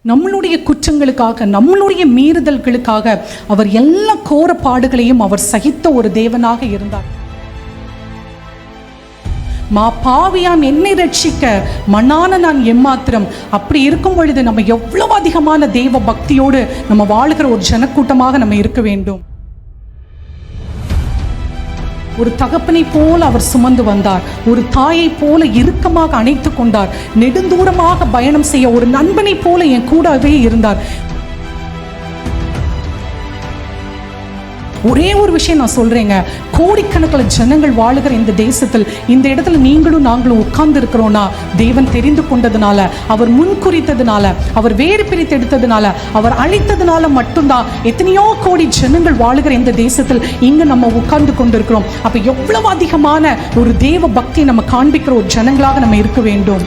நம்மளுடைய குற்றங்களுக்காக, நம்மளுடைய மீறுதல்களுக்காக அவர் எல்லா கோர பாடுகளையும் அவர் சகித்த ஒரு தேவனாக இருந்தார். பாவியாம் என்னை ரட்சிக்க மண்ணான நான் எம்மாத்திரம். அப்படி இருக்கும் பொழுது நம்ம எவ்வளவு அதிகமான தெய்வ பக்தியோடு நம்ம வாழுகிற ஒரு ஜனக்கூட்டமாக நம்ம இருக்க வேண்டும். ஒரு தகப்பனை போல அவர் சுமந்து வந்தார், ஒரு தாயை போல இறுக்கமாக அணைத்து கொண்டார், நெடுந்தூரமாக பயணம் செய்ய ஒரு நண்பனை போல என் கூடவே இருந்தார். ஒரே ஒரு விஷயம் நான் சொல்றேங்க, கோடிக்கணக்கில் ஜனங்கள் வாழுகிற இந்த தேசத்தில் இந்த இடத்துல நீங்களும் நாங்களும் உட்கார்ந்து இருக்கிறோம்னா தேவன் தெரிந்து கொண்டதுனால, அவர் முன்குறித்ததுனால, அவர் வேறு பிரித்து எடுத்ததுனால, அவர் அழைத்ததுனால மட்டும்தான் எத்தனையோ கோடி ஜனங்கள் வாழுகிற இந்த தேசத்தில் இங்க நம்ம உட்கார்ந்து கொண்டிருக்கிறோம். அப்ப எவ்வளவு அதிகமான ஒரு தேவ பக்தி நம்ம காண்பிக்கிற ஒரு ஜனங்களாக நம்ம இருக்க வேண்டும்.